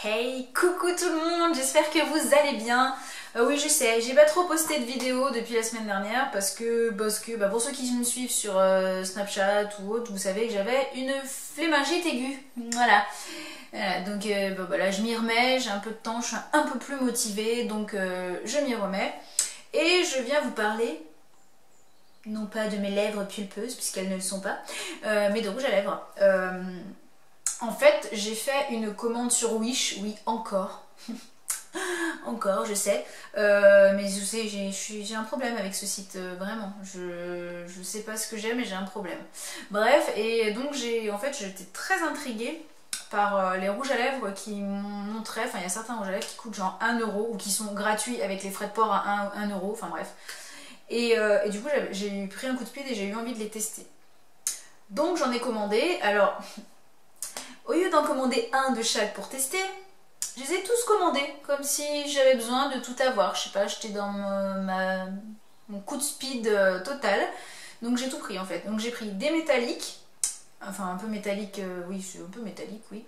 Hey, coucou tout le monde, j'espère que vous allez bien. Oui, je sais, j'ai pas trop posté de vidéos depuis la semaine dernière parce que pour ceux qui me suivent sur Snapchat ou autre, vous savez que j'avais une flémingite aiguë. Voilà. Donc voilà, je m'y remets, j'ai un peu de temps, je suis un peu plus motivée, donc je m'y remets. Et je viens vous parler, non pas de mes lèvres pulpeuses, puisqu'elles ne le sont pas, mais de rouge à lèvres. En fait, j'ai fait une commande sur Wish, oui, encore. Encore, je sais. Mais je sais, j'ai un problème avec ce site, vraiment. Je sais pas ce que j'ai, mais j'ai un problème. Bref, et donc j'étais très intriguée par les rouges à lèvres qui montraient, enfin il y a certains rouges à lèvres qui coûtent genre 1 euro ou qui sont gratuits avec les frais de port à 1 euro, enfin bref. Et du coup, j'ai pris un coup de pied et j'ai eu envie de les tester. Donc j'en ai commandé. Alors, au lieu d'en commander un de chaque pour tester, je les ai tous commandés, comme si j'avais besoin de tout avoir. Je sais pas, j'étais dans mon coup de speed total. Donc j'ai tout pris en fait. Donc j'ai pris des métalliques, enfin un peu métallique, oui, c'est un peu métallique, oui.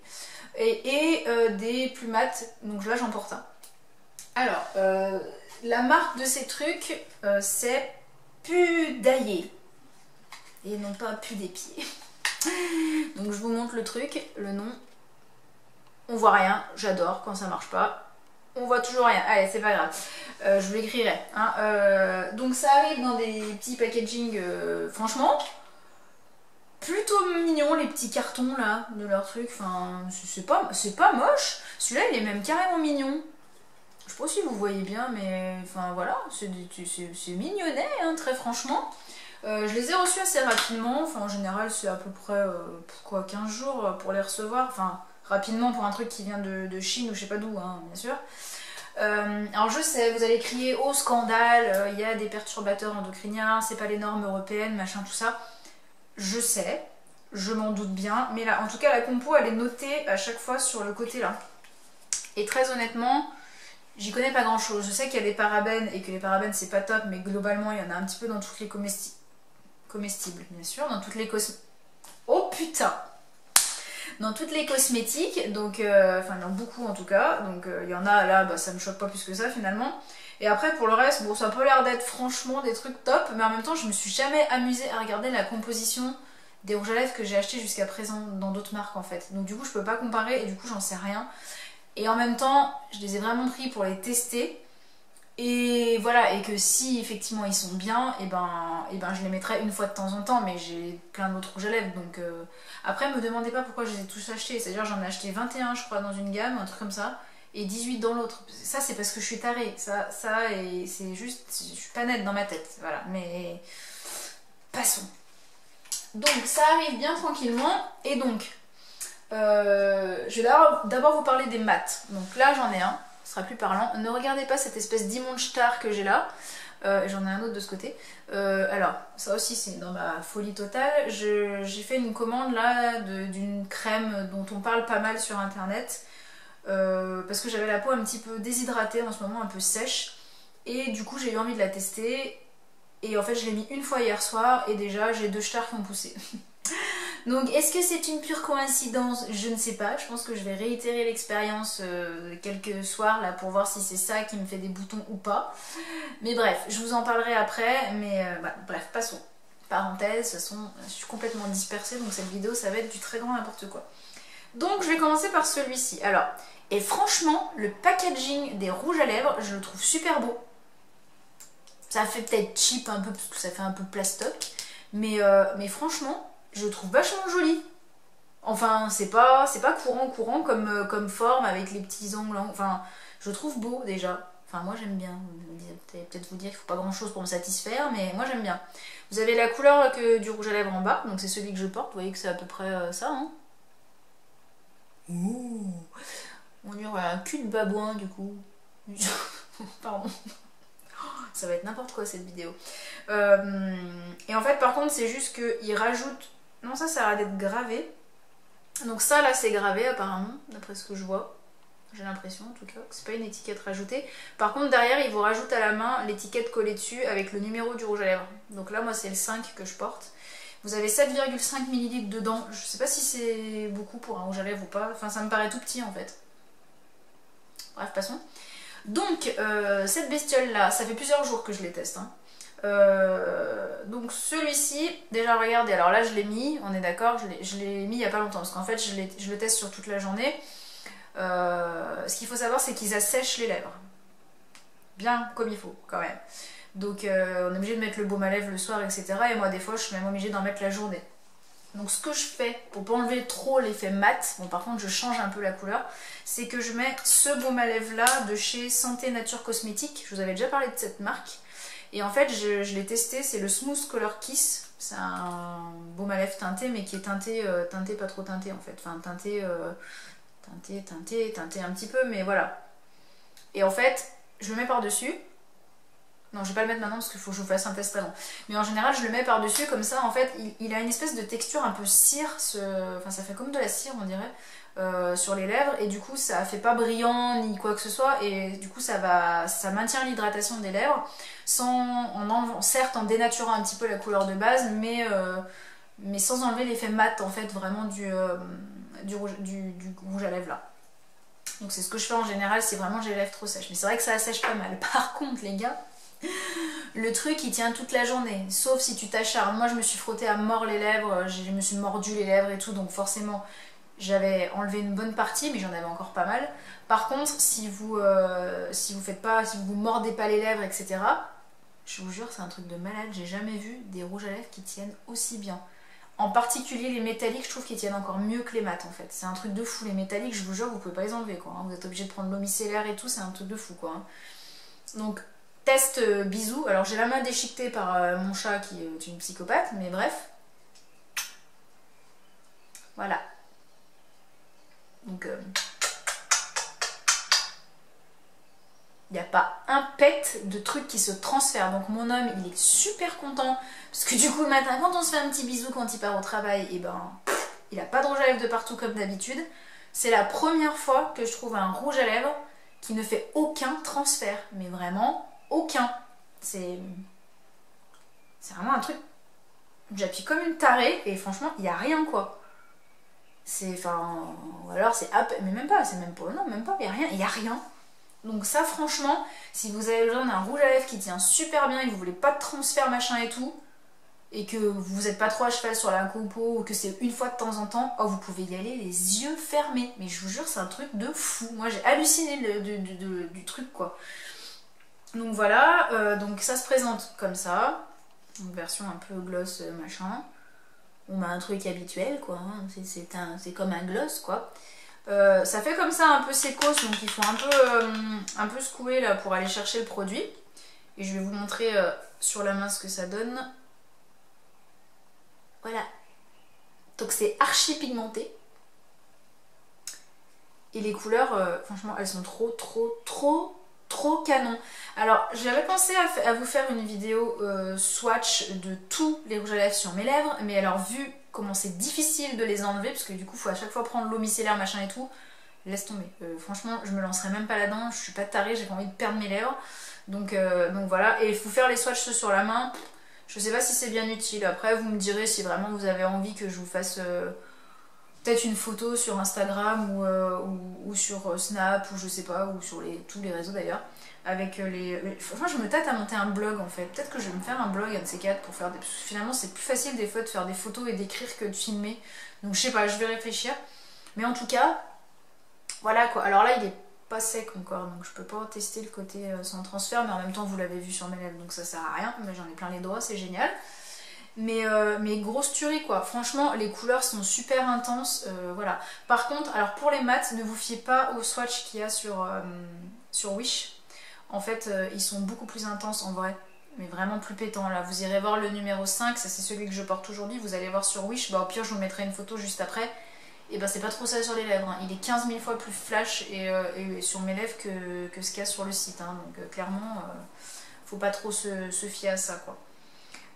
Et des plus mat, donc là j'en porte un. Alors, la marque de ces trucs, c'est Pudaillé. Et non pas Pu des pieds. Donc je vous montre le truc, le nom. On voit rien, j'adore quand ça marche pas. On voit toujours rien, allez c'est pas grave. Je vous l'écrirai. Hein. Donc ça arrive dans des petits packaging, franchement, plutôt mignon les petits cartons là de leur truc. Enfin, c'est pas moche. Celui-là il est même carrément mignon. Je sais pas si vous voyez bien, mais enfin voilà, c'est mignonnet, hein, très franchement. Je les ai reçus assez rapidement, enfin en général c'est à peu près 15 jours pour les recevoir, enfin rapidement pour un truc qui vient de Chine ou je sais pas d'où, hein, bien sûr. Alors je sais, vous allez crier au scandale, il y a des perturbateurs endocriniens, c'est pas les normes européennes, machin tout ça. Je sais, je m'en doute bien, mais là en tout cas la compo elle est notée à chaque fois sur le côté là. Et très honnêtement, j'y connais pas grand chose. Je sais qu'il y a des parabènes et que les parabènes c'est pas top, mais globalement il y en a un petit peu dans toutes les comestibles, bien sûr, dans toutes les Oh putain! Dans toutes les cosmétiques, donc, enfin dans beaucoup en tout cas, donc il y en a là, bah, ça me choque pas plus que ça finalement. Et après pour le reste, bon ça a pas l'air d'être franchement des trucs top, mais en même temps je me suis jamais amusée à regarder la composition des rouges à lèvres que j'ai acheté jusqu'à présent dans d'autres marques en fait. Donc du coup je peux pas comparer et du coup j'en sais rien. Et en même temps, je les ai vraiment pris pour les tester. Et voilà, et que si effectivement ils sont bien, et ben je les mettrai une fois de temps en temps, mais j'ai plein d'autres rouges à lèvres, donc après me demandez pas pourquoi je les ai tous achetés, c'est-à-dire j'en ai acheté 21 je crois dans une gamme, un truc comme ça, et 18 dans l'autre. Ça c'est parce que je suis tarée, ça et c'est juste, je suis pas nette dans ma tête, voilà, mais passons. Donc ça arrive bien tranquillement, et donc je vais d'abord vous parler des maths, donc là j'en ai un. Ce sera plus parlant. Ne regardez pas cette espèce d'immonde star que j'ai là. J'en ai un autre de ce côté. Alors, ça aussi c'est dans ma folie totale. J'ai fait une commande là d'une crème dont on parle pas mal sur internet. Parce que j'avais la peau un petit peu déshydratée en ce moment, un peu sèche. Et du coup j'ai eu envie de la tester. Et en fait je l'ai mis une fois hier soir et déjà j'ai 2 stars qui ont poussé. Donc est-ce que c'est une pure coïncidence? Je ne sais pas, je pense que je vais réitérer l'expérience quelques soirs là pour voir si c'est ça qui me fait des boutons ou pas. Mais bref, je vous en parlerai après, mais voilà, bref, passons. Parenthèse, de toute façon, je suis complètement dispersée, donc cette vidéo ça va être du très grand n'importe quoi. Donc je vais commencer par celui-ci. Alors, et franchement, le packaging des rouges à lèvres, je le trouve super beau. Ça fait peut-être cheap un peu, parce que ça fait un peu plastoc, mais franchement, je le trouve vachement joli. Enfin, c'est pas courant comme forme avec les petits ongles. Enfin, je le trouve beau déjà. Enfin, moi j'aime bien. Vous allez peut-être vous dire qu'il faut pas grand chose pour me satisfaire, mais moi j'aime bien. Vous avez la couleur du rouge à lèvres en bas, donc c'est celui que je porte. Vous voyez que c'est à peu près ça. Hein. Ouh, on dirait un cul de babouin du coup. Pardon. Ça va être n'importe quoi cette vidéo. Et en fait par contre c'est juste qu'il rajoute... Non, ça a l'air d'être gravé. Donc ça là c'est gravé apparemment, d'après ce que je vois. J'ai l'impression en tout cas que c'est pas une étiquette rajoutée. Par contre derrière il vous rajoute à la main l'étiquette collée dessus avec le numéro du rouge à lèvres. Donc là moi c'est le 5 que je porte. Vous avez 7,5 ml dedans. Je sais pas si c'est beaucoup pour un rouge à lèvres ou pas. Enfin ça me paraît tout petit en fait. Bref, passons. Donc, cette bestiole-là, ça fait plusieurs jours que je les teste. Hein. Donc celui-ci, déjà regardez, alors là je l'ai mis, on est d'accord, je l'ai mis il n'y a pas longtemps, parce qu'en fait je le teste sur toute la journée. Ce qu'il faut savoir, c'est qu'ils assèchent les lèvres. Bien comme il faut, quand même. Donc on est obligé de mettre le baume à lèvres le soir, etc. Et moi des fois je suis même obligée d'en mettre la journée. Donc ce que je fais pour pas enlever trop l'effet mat, bon par contre je change un peu la couleur, c'est que je mets ce baume à lèvres là de chez Santé Nature Cosmétique. Je vous avais déjà parlé de cette marque. Et en fait je l'ai testé, c'est le Smooth Color Kiss. C'est un baume à lèvres teinté, mais qui est teinté, pas trop teinté en fait. Enfin teinté un petit peu, mais voilà. Et en fait, je le mets par-dessus. Non, je vais pas le mettre maintenant parce qu'il faut que je vous fasse un test avant. Mais en général, je le mets par-dessus, comme ça, en fait, il a une espèce de texture un peu cire. Enfin, ça fait comme de la cire, on dirait, sur les lèvres. Et du coup, ça fait pas brillant ni quoi que ce soit. Et du coup, ça maintient l'hydratation des lèvres, certes en dénaturant un petit peu la couleur de base, mais sans enlever l'effet mat, en fait, vraiment du rouge à lèvres là. Donc c'est ce que je fais en général si vraiment j'ai les lèvres trop sèches. Mais c'est vrai que ça assèche pas mal. Par contre les gars, le truc il tient toute la journée. Sauf si tu t'acharnes. Moi je me suis frotté à mort les lèvres, je me suis mordu les lèvres et tout. Donc forcément j'avais enlevé une bonne partie, mais j'en avais encore pas mal. Par contre si vous vous mordez pas les lèvres, etc. Je vous jure c'est un truc de malade. J'ai jamais vu des rouges à lèvres qui tiennent aussi bien. En particulier les métalliques, je trouve qu'ils tiennent encore mieux que les mats en fait. C'est un truc de fou, les métalliques, je vous jure, vous pouvez pas les enlever quoi. Vous êtes obligé de prendre l'eau micellaire et tout, c'est un truc de fou quoi. Donc, test bisous. Alors j'ai la main déchiquetée par mon chat qui est une psychopathe, mais bref. Voilà. Donc, il n'y a pas un pet de truc qui se transfère. Donc mon homme, il est super content. Parce que du coup, le matin, quand on se fait un petit bisou quand il part au travail, et ben, il a pas de rouge à lèvres de partout comme d'habitude. C'est la première fois que je trouve un rouge à lèvres qui ne fait aucun transfert. Mais vraiment, aucun. C'est vraiment un truc... J'appuie comme une tarée et franchement, il n'y a rien quoi. C'est... Enfin... Ou alors c'est... Mais même pas, c'est même pour le nom, même pas, il n'y a rien. Il n'y a rien. Donc ça franchement, si vous avez besoin d'un rouge à lèvres qui tient super bien et que vous voulez pas de transfert machin et tout, et que vous n'êtes pas trop à cheval sur la compo ou que c'est une fois de temps en temps, oh, vous pouvez y aller les yeux fermés. Mais je vous jure c'est un truc de fou. Moi j'ai halluciné du truc quoi. Donc voilà, donc ça se présente comme ça. Une version un peu gloss machin. On a un truc habituel quoi, hein. C'est comme un gloss quoi. Ça fait comme ça un peu sécos, donc il faut un peu secouer là pour aller chercher le produit. Et je vais vous montrer sur la main ce que ça donne. Voilà. Donc c'est archi pigmenté. Et les couleurs, franchement, elles sont trop canon. Alors j'avais pensé à vous faire une vidéo swatch de tous les rouges à lèvres sur mes lèvres. Mais alors vu comment c'est difficile de les enlever, parce que du coup il faut à chaque fois prendre l'eau micellaire machin et tout, laisse tomber. Franchement je me lancerai même pas là-dedans, je suis pas tarée, j'ai pas envie de perdre mes lèvres. Donc voilà, et il faut faire les swatchs sur la main. Je sais pas si c'est bien utile, après vous me direz si vraiment vous avez envie que je vous fasse peut-être une photo sur Instagram ou sur Snap ou je sais pas, ou sur tous les réseaux d'ailleurs. Avec Franchement je me tâte à monter un blog en fait. Peut-être que je vais me faire un blog, un de ces quatre, pour faire des... Finalement c'est plus facile des fois de faire des photos et d'écrire que de filmer. Donc je sais pas, je vais réfléchir. Mais en tout cas, voilà quoi. Alors là il est pas sec encore, donc je peux pas tester le côté sans transfert, mais en même temps vous l'avez vu sur mes lèvres, donc ça sert à rien. Mais j'en ai plein les doigts, c'est génial. Mais grosse tuerie quoi, franchement les couleurs sont super intenses, voilà. Par contre, alors pour les mats, ne vous fiez pas au swatch qu'il y a sur Wish. En fait, ils sont beaucoup plus intenses en vrai, mais vraiment plus pétants. Là, vous irez voir le numéro 5, ça c'est celui que je porte aujourd'hui, vous allez voir sur Wish, bah au pire je vous mettrai une photo juste après. Et bah c'est pas trop ça sur les lèvres, hein. Il est 15 000 fois plus flash et sur mes lèvres que ce qu'il y a sur le site, hein. Donc clairement, faut pas trop se fier à ça quoi.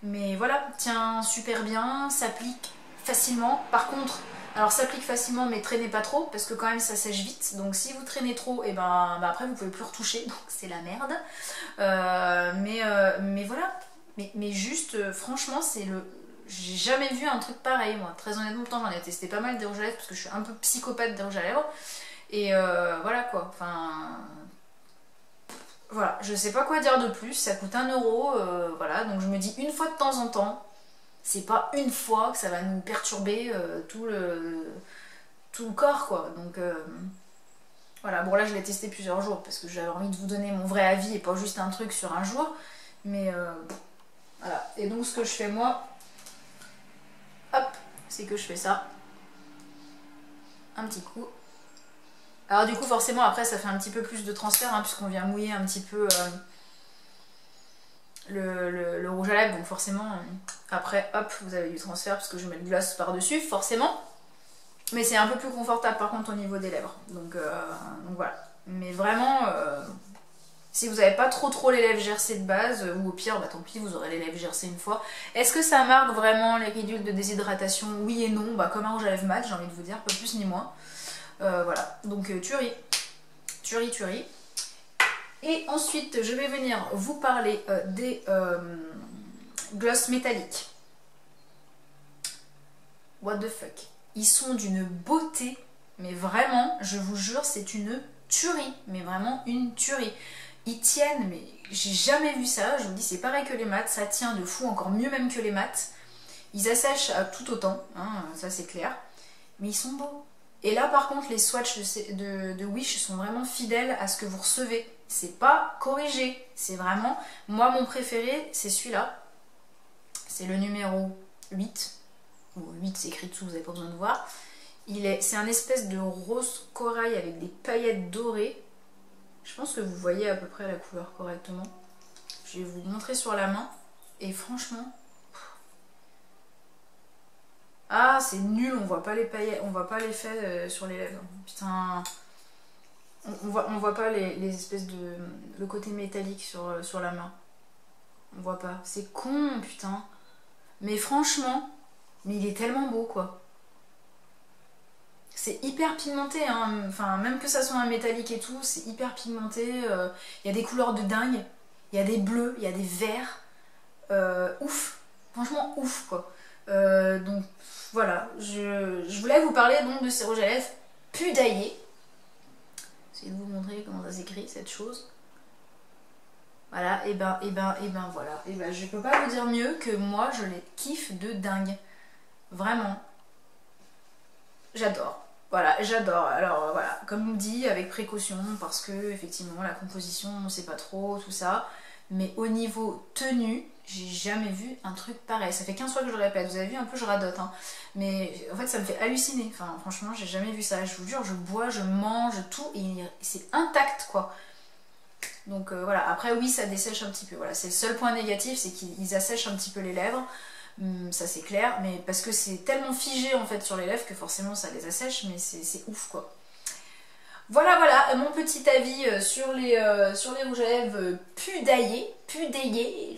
Mais voilà, tient super bien, s'applique facilement. Par contre, alors s'applique facilement mais traînez pas trop parce que quand même ça sèche vite. Donc si vous traînez trop, et ben après vous pouvez plus retoucher, donc c'est la merde. Mais voilà, mais juste franchement c'est le... J'ai jamais vu un truc pareil moi. Très honnêtement, pourtant j'en ai testé pas mal des rouges à lèvres parce que je suis un peu psychopathe des rouges à lèvres. Et voilà quoi, enfin voilà, je sais pas quoi dire de plus, ça coûte 1 €, voilà, donc je me dis une fois de temps en temps, c'est pas une fois que ça va nous perturber tout le corps, quoi. Donc voilà, bon là je l'ai testé plusieurs jours parce que j'avais envie de vous donner mon vrai avis et pas juste un truc sur un jour, mais voilà. Et donc ce que je fais moi, hop, c'est que je fais ça, un petit coup. Alors du coup forcément après ça fait un petit peu plus de transfert hein, puisqu'on vient mouiller un petit peu le rouge à lèvres, donc forcément après hop vous avez du transfert parce que je mets le gloss par dessus forcément, mais c'est un peu plus confortable par contre au niveau des lèvres, donc voilà. Mais vraiment si vous n'avez pas trop les lèvres gercées de base, ou au pire bah tant pis vous aurez les lèvres gercées une fois. Est-ce que ça marque vraiment les ridules de déshydratation? Oui et non, bah comme un rouge à lèvres mat j'ai envie de vous dire, pas plus ni moins. Voilà, donc tuerie. Et ensuite, je vais venir vous parler des gloss métalliques. What the fuck. Ils sont d'une beauté, mais vraiment, je vous jure, c'est une tuerie. Mais vraiment une tuerie. Ils tiennent, mais j'ai jamais vu ça. Je vous dis, c'est pareil que les mats, ça tient de fou, encore mieux même que les mats. Ils assèchent à tout autant, hein, ça c'est clair. Mais ils sont beaux. Et là par contre les swatchs de Wish sont vraiment fidèles à ce que vous recevez. C'est pas corrigé, c'est vraiment... Moi mon préféré c'est celui-là. C'est le numéro 8. Bon, 8 c'est écrit dessous, vous n'avez pas besoin de voir. C'est un espèce de rose corail avec des paillettes dorées. Je pense que vous voyez à peu près la couleur correctement. Je vais vous montrer sur la main. Et franchement... Ah, c'est nul, on voit pas les paillettes, on voit pas l'effet sur les lèvres. Putain, on voit pas les espèces de... le côté métallique sur la main. On voit pas. C'est con, putain. Mais franchement, mais il est tellement beau, quoi. C'est hyper pigmenté, hein. Enfin, même que ça soit un métallique et tout, c'est hyper pigmenté. Il y a des couleurs de dingue. Il y a des bleus, il y a des verts. Ouf. Franchement, ouf, quoi. Donc voilà, je voulais vous parler donc de ces rouges à lèvres Pudaillé. Essayez de vous montrer comment ça s'écrit cette chose. Voilà, et ben voilà. Et ben je peux pas vous dire mieux que moi je les kiffe de dingue. Vraiment. J'adore. Voilà, j'adore. Alors voilà, comme on dit, avec précaution, parce que effectivement la composition, on sait pas trop, tout ça. Mais au niveau tenue, j'ai jamais vu un truc pareil. Ça fait 15 fois que je le répète, vous avez vu un peu je radote, hein. Mais en fait ça me fait halluciner. Enfin franchement j'ai jamais vu ça, je vous jure, je bois, je mange, tout, et c'est intact quoi. Donc voilà, après oui ça dessèche un petit peu, voilà, c'est le seul point négatif, c'est qu'ils assèchent un petit peu les lèvres. Ça c'est clair, mais parce que c'est tellement figé en fait sur les lèvres que forcément ça les assèche, mais c'est ouf quoi. Voilà, voilà, mon petit avis sur les rouges à lèvres Pudaillé,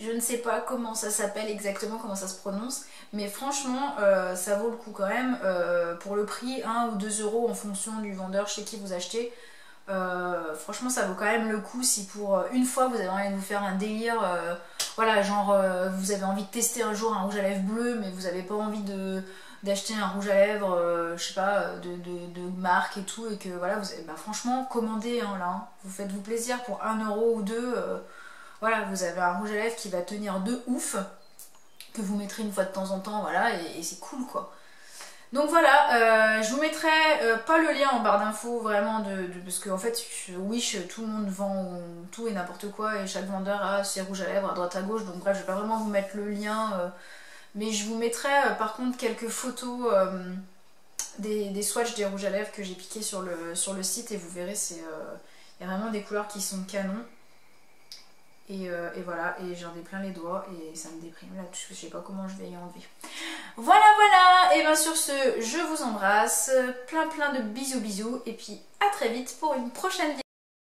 je ne sais pas comment ça s'appelle exactement, comment ça se prononce, mais franchement, ça vaut le coup quand même, pour le prix, 1 ou 2 € en fonction du vendeur chez qui vous achetez. Franchement, ça vaut quand même le coup si pour une fois vous avez envie de vous faire un délire, voilà, genre vous avez envie de tester un jour un rouge à lèvres bleu, mais vous n'avez pas envie d'acheter un rouge à lèvres, je sais pas, de marque et tout, et que voilà, vous avez, bah, franchement, commandez hein, là, hein. Vous faites-vous plaisir pour 1 € ou 2, voilà, vous avez un rouge à lèvres qui va tenir de ouf, que vous mettrez une fois de temps en temps, voilà, et c'est cool quoi. Donc voilà, je vous mettrai pas le lien en barre d'infos vraiment parce qu'en fait Wish tout le monde vend tout et n'importe quoi et chaque vendeur a ses rouges à lèvres à droite à gauche, donc bref je vais pas vraiment vous mettre le lien, mais je vous mettrai par contre quelques photos des swatchs des rouges à lèvres que j'ai piqué sur le site, et vous verrez il y a vraiment des couleurs qui sont canon. Et voilà, et j'en ai plein les doigts et ça me déprime là, je sais pas comment je vais y enlever. Voilà, voilà, et bien sur ce, je vous embrasse, plein de bisous, et puis à très vite pour une prochaine vidéo.